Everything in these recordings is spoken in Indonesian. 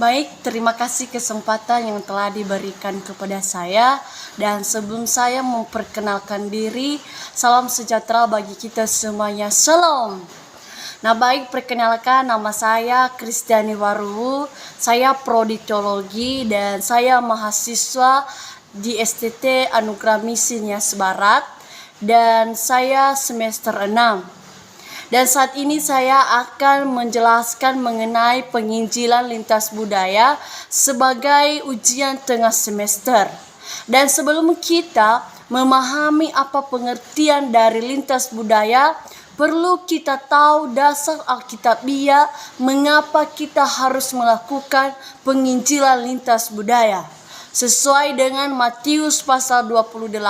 Baik, terima kasih kesempatan yang telah diberikan kepada saya. Dan sebelum saya memperkenalkan diri, salam sejahtera bagi kita semuanya. Shalom. Nah baik, perkenalkan nama saya Kristiani Waruhu. Saya prodi teologi dan saya mahasiswa di STT Anugerah Misi Nias Barat. Dan saya semester 6. Dan saat ini saya akan menjelaskan mengenai penginjilan lintas budaya sebagai ujian tengah semester. Dan sebelum kita memahami apa pengertian dari lintas budaya, perlu kita tahu dasar Alkitabiah mengapa kita harus melakukan penginjilan lintas budaya. Sesuai dengan Matius pasal 28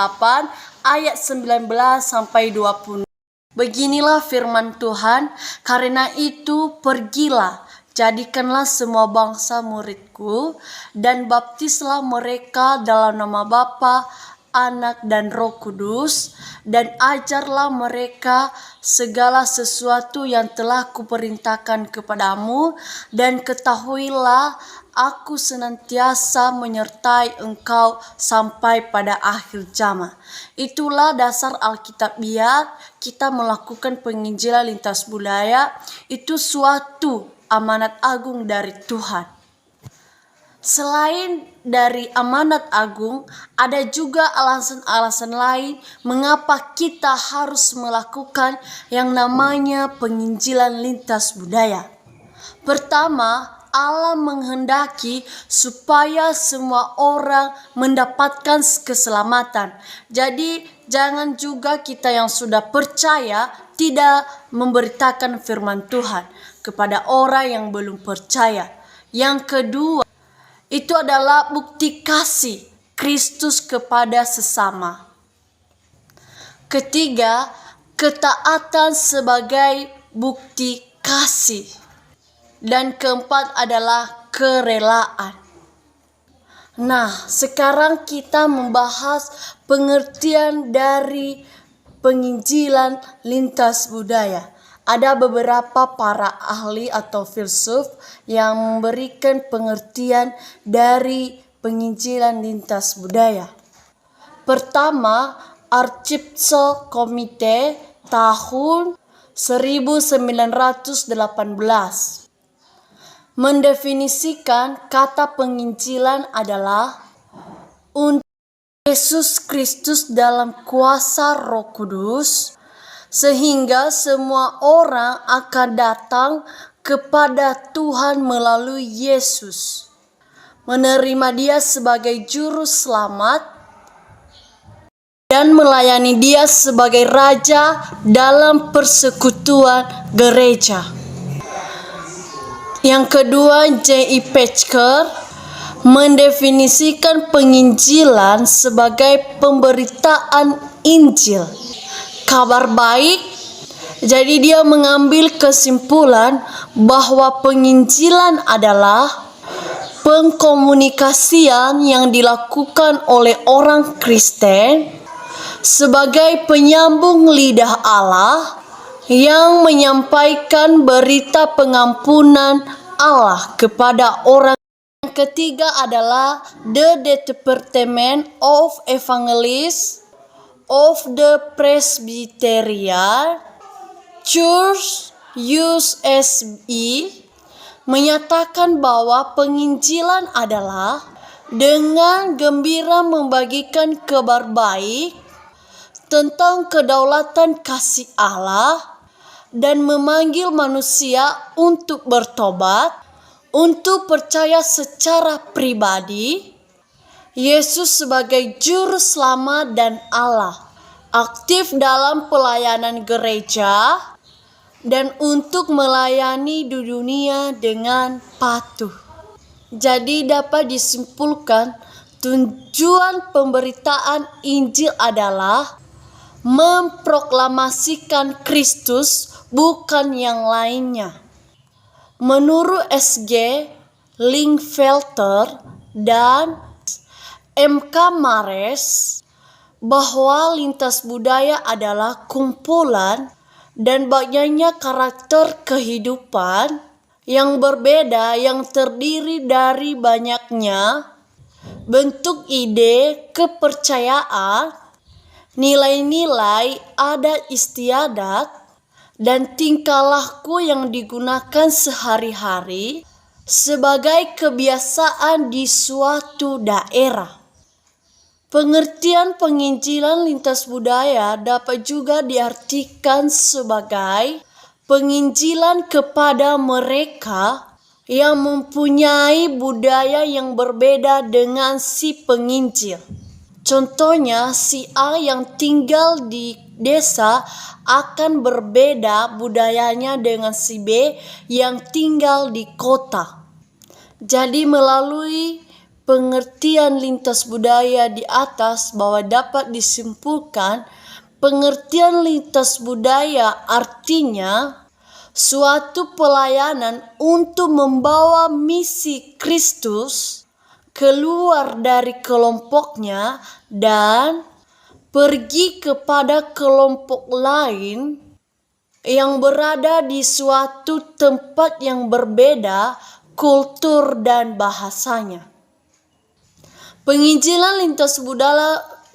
ayat 19 sampai 20. Beginilah firman Tuhan, karena itu pergilah, jadikanlah semua bangsa muridku, dan baptislah mereka dalam nama Bapa, Anak, dan Roh Kudus, dan ajarlah mereka segala sesuatu yang telah kuperintahkan kepadamu, dan ketahuilah aku senantiasa menyertai engkau sampai pada akhir zaman. Itulah dasar Alkitabiah. Kita melakukan penginjilan lintas budaya itu suatu amanat agung dari Tuhan. Selain dari amanat agung, ada juga alasan-alasan lain mengapa kita harus melakukan yang namanya penginjilan lintas budaya. Pertama, Allah menghendaki supaya semua orang mendapatkan keselamatan. Jadi jangan juga kita yang sudah percaya tidak memberitakan firman Tuhan kepada orang yang belum percaya. Yang kedua, itu adalah bukti kasih Kristus kepada sesama. Ketiga, ketaatan sebagai bukti kasih. Dan keempat adalah kerelaan. Nah, sekarang kita membahas pengertian dari penginjilan lintas budaya. Ada beberapa para ahli atau filsuf yang memberikan pengertian dari penginjilan lintas budaya. Pertama, Archipso Komite tahun 1918 mendefinisikan kata penginjilan adalah untuk Yesus Kristus dalam kuasa Roh Kudus, sehingga semua orang akan datang kepada Tuhan melalui Yesus, menerima Dia sebagai juru selamat dan melayani Dia sebagai Raja dalam persekutuan gereja. Yang kedua, J.I. Packer mendefinisikan penginjilan sebagai pemberitaan Injil, kabar baik. Jadi dia mengambil kesimpulan bahwa penginjilan adalah pengkomunikasian yang dilakukan oleh orang Kristen sebagai penyambung lidah Allah yang menyampaikan berita pengampunan Allah kepada orang. Yang ketiga adalah The Department of Evangelists of the Presbyterian Church USA menyatakan bahwa penginjilan adalah dengan gembira membagikan kabar baik tentang kedaulatan kasih Allah dan memanggil manusia untuk bertobat, untuk percaya secara pribadi Yesus sebagai juru selamat dan Allah, aktif dalam pelayanan gereja, dan untuk melayani di dunia dengan patuh. Jadi dapat disimpulkan tujuan pemberitaan Injil adalah memproklamasikan Kristus, bukan yang lainnya. Menurut S.G. Linkfelter dan M.K. Mares, bahwa lintas budaya adalah kumpulan dan banyaknya karakter kehidupan yang berbeda yang terdiri dari banyaknya bentuk ide, kepercayaan, nilai-nilai, adat istiadat, dan tingkah laku yang digunakan sehari-hari sebagai kebiasaan di suatu daerah. Pengertian penginjilan lintas budaya dapat juga diartikan sebagai penginjilan kepada mereka yang mempunyai budaya yang berbeda dengan si penginjil. Contohnya, si A yang tinggal di desa akan berbeda budayanya dengan si B yang tinggal di kota. Jadi melalui pengertian lintas budaya di atas bahwa dapat disimpulkan pengertian lintas budaya artinya suatu pelayanan untuk membawa misi Kristus keluar dari kelompoknya dan pergi kepada kelompok lain yang berada di suatu tempat yang berbeda kultur dan bahasanya. Penginjilan lintas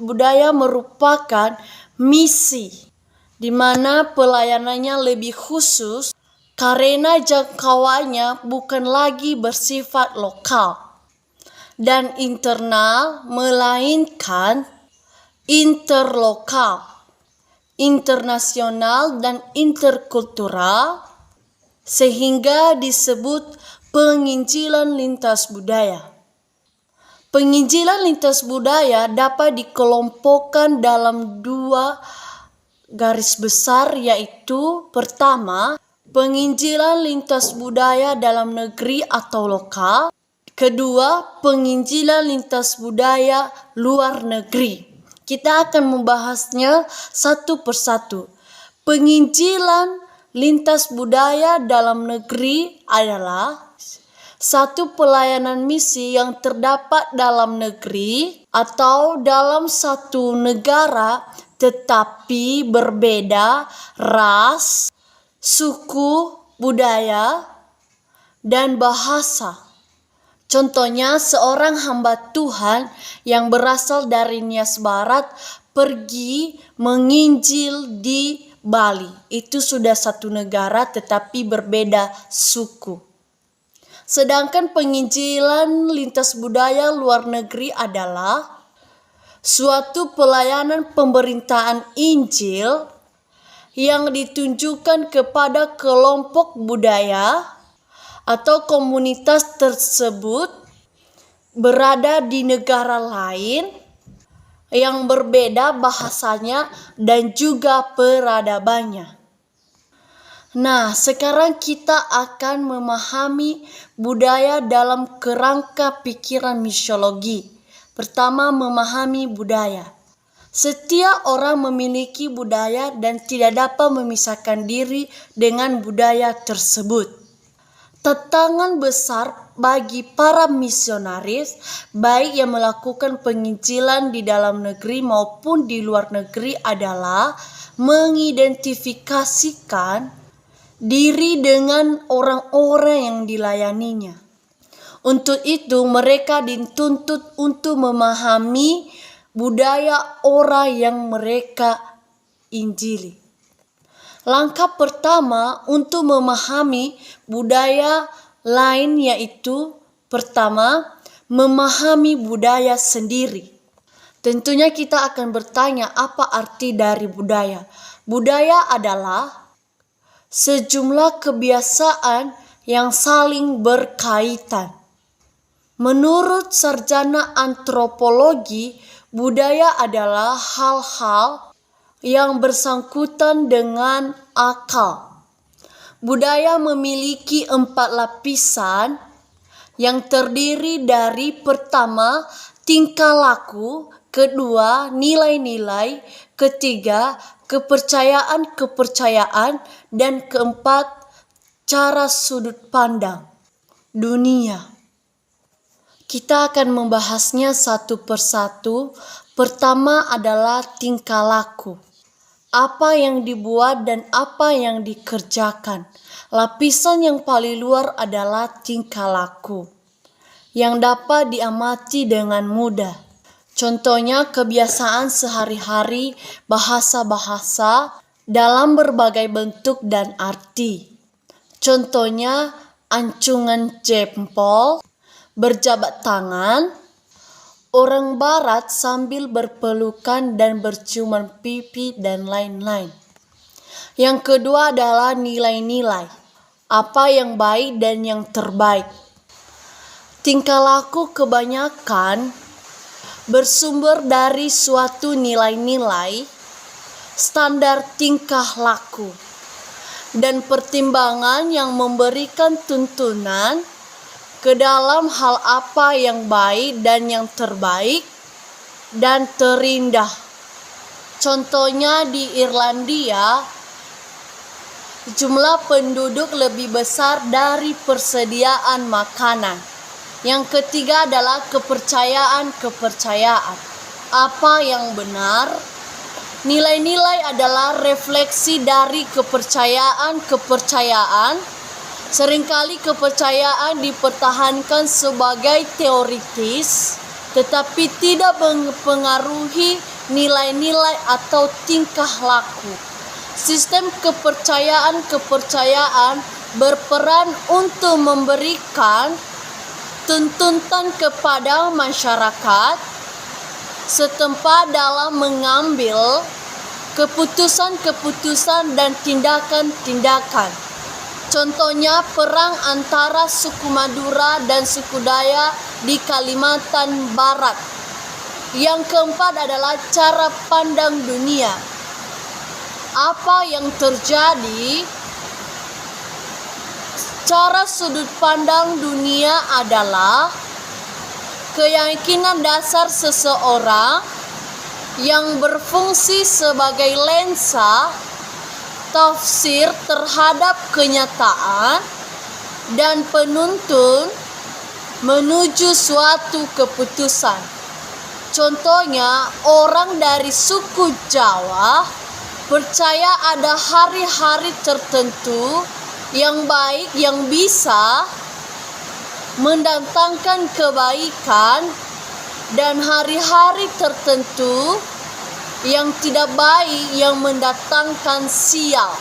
budaya merupakan misi di mana pelayanannya lebih khusus karena jangkauannya bukan lagi bersifat lokal dan internal melainkan interlokal, internasional dan interkultural sehingga disebut penginjilan lintas budaya. Penginjilan lintas budaya dapat dikelompokkan dalam 2 garis besar, yaitu pertama, penginjilan lintas budaya dalam negeri atau lokal. Kedua, penginjilan lintas budaya luar negeri. Kita akan membahasnya satu persatu. Penginjilan lintas budaya dalam negeri adalah satu pelayanan misi yang terdapat dalam negeri atau dalam satu negara tetapi berbeda ras, suku, budaya, dan bahasa. Contohnya seorang hamba Tuhan yang berasal dari Nias Barat pergi menginjil di Bali. Itu sudah satu negara tetapi berbeda suku. Sedangkan penginjilan lintas budaya luar negeri adalah suatu pelayanan pemberitaan Injil yang ditunjukkan kepada kelompok budaya atau komunitas tersebut berada di negara lain yang berbeda bahasanya dan juga peradabannya. Nah, sekarang kita akan memahami budaya dalam kerangka pikiran misiologi. Pertama, memahami budaya. Setiap orang memiliki budaya dan tidak dapat memisahkan diri dengan budaya tersebut. Tantangan besar bagi para misionaris, baik yang melakukan penginjilan di dalam negeri maupun di luar negeri, adalah mengidentifikasikan diri dengan orang-orang yang dilayaninya. Untuk itu mereka dituntut untuk memahami budaya orang yang mereka injili. Langkah pertama untuk memahami budaya lain yaitu pertama, memahami budaya sendiri. Tentunya kita akan bertanya apa arti dari budaya. Budaya adalah sejumlah kebiasaan yang saling berkaitan. Menurut sarjana antropologi, budaya adalah hal-hal yang bersangkutan dengan akal. Budaya memiliki 4 lapisan yang terdiri dari pertama, tingkah laku, kedua, nilai-nilai, ketiga, kepercayaan-kepercayaan, dan keempat, cara sudut pandang dunia. Kita akan membahasnya satu persatu. Pertama adalah tingkah laku. apa yang dibuat dan apa yang dikerjakan. Lapisan yang paling luar adalah tingkah laku yang dapat diamati dengan mudah. Contohnya kebiasaan sehari-hari, bahasa-bahasa dalam berbagai bentuk dan arti. Contohnya acungan jempol, berjabat tangan, orang barat sambil berpelukan dan berciuman pipi dan lain-lain. Yang kedua adalah nilai-nilai. Apa yang baik dan yang terbaik. Tingkah laku kebanyakan bersumber dari suatu nilai-nilai, standar tingkah laku, dan pertimbangan yang memberikan tuntunan ke dalam hal apa yang baik dan yang terbaik dan terindah. Contohnya di Irlandia, jumlah penduduk lebih besar dari persediaan makanan. Yang ketiga adalah kepercayaan. Apa yang benar? Nilai-nilai adalah refleksi dari kepercayaan. Seringkali kepercayaan dipertahankan sebagai teoritis, tetapi tidak mempengaruhi nilai-nilai atau tingkah laku. Sistem kepercayaan berperan untuk memberikan tuntutan kepada masyarakat setempat dalam mengambil keputusan dan tindakan. Contohnya perang antara suku Madura dan suku Dayak di Kalimantan Barat. Yang keempat adalah cara pandang dunia. Apa yang terjadi? Cara sudut pandang dunia adalah keyakinan dasar seseorang yang berfungsi sebagai lensa tafsir terhadap kenyataan dan penuntun menuju suatu keputusan. Contohnya, orang dari suku Jawa percaya ada hari-hari tertentu yang baik yang bisa mendatangkan kebaikan dan hari-hari tertentu yang tidak baik yang mendatangkan sial.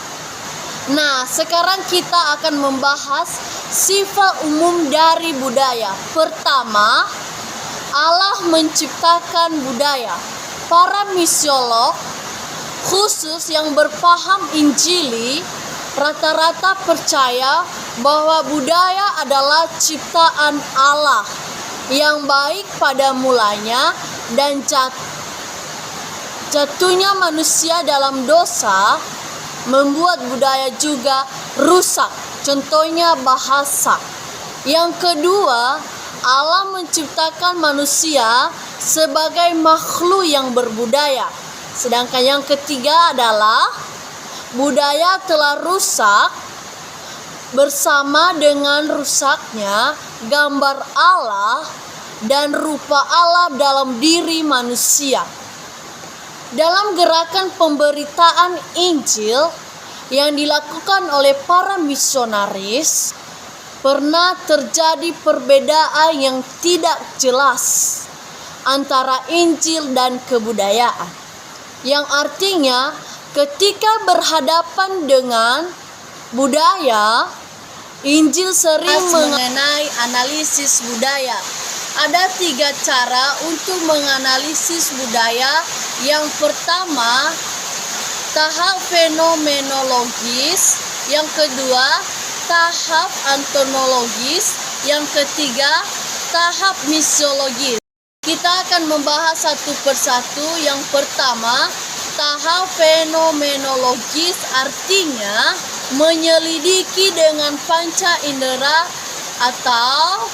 Nah, sekarang kita akan membahas sifat umum dari budaya. Pertama, Allah menciptakan budaya. Para misiolog khusus yang berpaham Injili rata-rata percaya bahwa budaya adalah ciptaan Allah yang baik pada mulanya dan jatuhnya manusia dalam dosa membuat budaya juga rusak. Contohnya bahasa. Yang kedua, Allah menciptakan manusia sebagai makhluk yang berbudaya. Sedangkan yang ketiga adalah budaya telah rusak bersama dengan rusaknya gambar Allah dan rupa Allah dalam diri manusia. Dalam gerakan pemberitaan Injil yang dilakukan oleh para misionaris, pernah terjadi perbedaan yang tidak jelas antara Injil dan kebudayaan, yang artinya ketika berhadapan dengan budaya, Injil sering mengenai analisis budaya. Ada 3 cara untuk menganalisis budaya. Yang pertama, tahap fenomenologis. Yang kedua, tahap antonologis. Yang ketiga, tahap misiologis. Kita akan membahas satu persatu. Yang pertama, tahap fenomenologis artinya menyelidiki dengan panca indera atau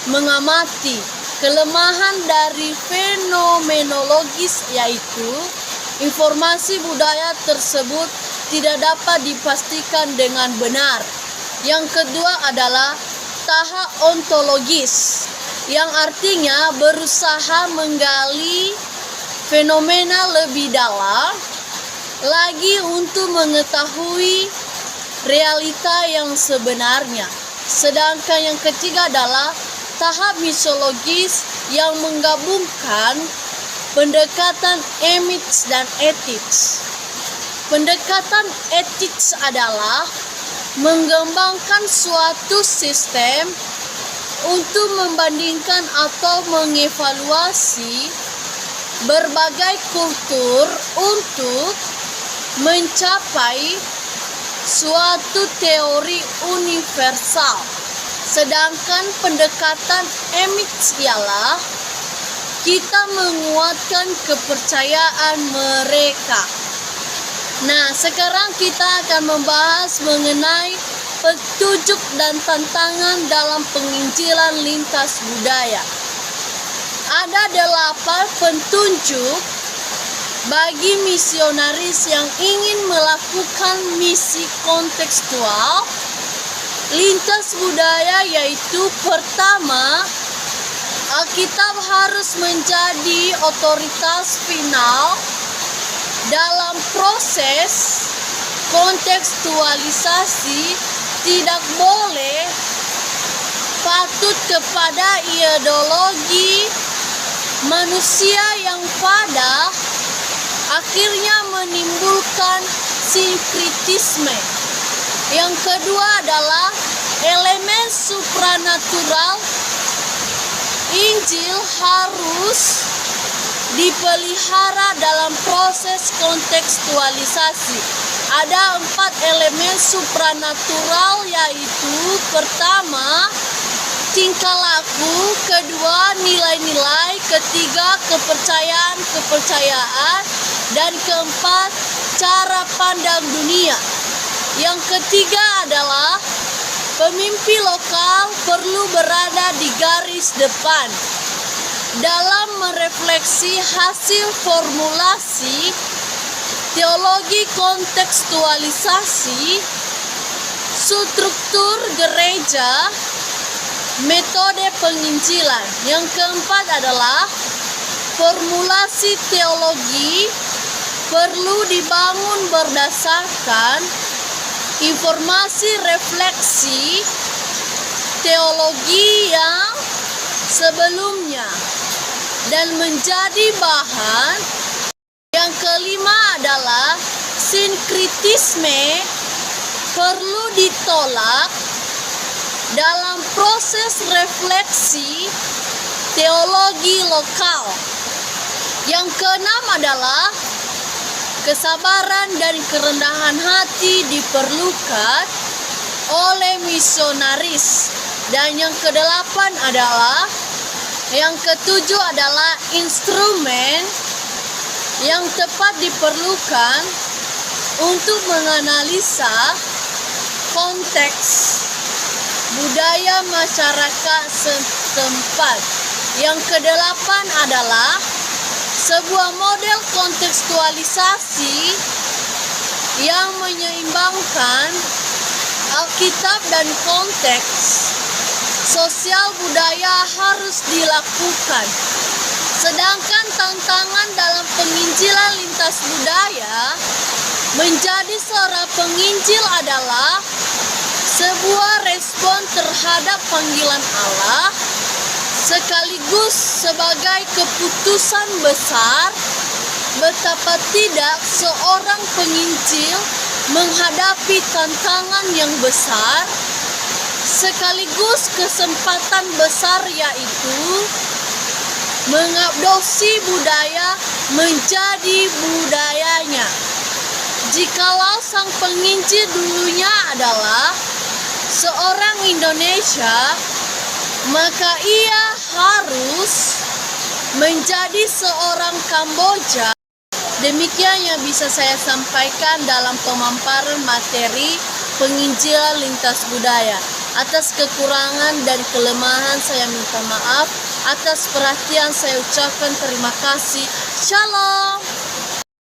mengamati. Kelemahan dari fenomenologis yaitu informasi budaya tersebut tidak dapat dipastikan dengan benar. Yang kedua adalah tahap ontologis, yang artinya berusaha menggali fenomena lebih dalam lagi untuk mengetahui realita yang sebenarnya. Sedangkan yang ketiga adalah tahap misiologis yang menggabungkan pendekatan emis dan etis. Pendekatan etis adalah mengembangkan suatu sistem untuk membandingkan atau mengevaluasi berbagai kultur untuk mencapai suatu teori universal. Sedangkan pendekatan emis ialah kita menguatkan kepercayaan mereka. Nah, sekarang kita akan membahas mengenai petunjuk dan tantangan dalam penginjilan lintas budaya. Ada 8 petunjuk bagi misionaris yang ingin melakukan misi kontekstual lintas budaya, yaitu pertama, Alkitab harus menjadi otoritas final dalam proses kontekstualisasi, tidak boleh patut kepada ideologi manusia yang pada akhirnya menimbulkan sinkritisme. Yang kedua adalah elemen supranatural. Injil harus dipelihara dalam proses kontekstualisasi. Ada 4 elemen supranatural, yaitu pertama, tingkah laku, kedua, nilai-nilai, ketiga, kepercayaan, dan keempat, cara pandang dunia. Yang ketiga adalah pemimpin lokal perlu berada di garis depan dalam merefleksi hasil formulasi teologi kontekstualisasi, struktur gereja, metode penginjilan. Yang keempat adalah formulasi teologi perlu dibangun berdasarkan informasi refleksi teologi yang sebelumnya dan menjadi bahan. Yang kelima adalah sinkritisme perlu ditolak dalam proses refleksi teologi lokal. Yang keenam adalah kesabaran dan kerendahan hati diperlukan oleh misionaris. Dan yang kedelapan adalah, yang ketujuh adalah instrumen yang tepat diperlukan untuk menganalisa konteks budaya masyarakat setempat. Yang kedelapan adalah sebuah model kontekstualisasi yang menyeimbangkan Alkitab dan konteks sosial budaya harus dilakukan. Sedangkan tantangan dalam penginjilan lintas budaya menjadi seorang penginjil adalah sebuah respon terhadap panggilan Allah, sekaligus sebagai keputusan besar betapa tidak seorang penginjil menghadapi tantangan yang besar sekaligus kesempatan besar, yaitu mengadopsi budaya menjadi budayanya. Jikalau sang penginjil dulunya adalah seorang Indonesia, maka ia harus menjadi seorang Kamboja. Demikian yang bisa saya sampaikan dalam pemaparan materi penginjilan lintas budaya. Atas kekurangan dan kelemahan saya minta maaf. Atas perhatian saya ucapkan terima kasih. Shalom.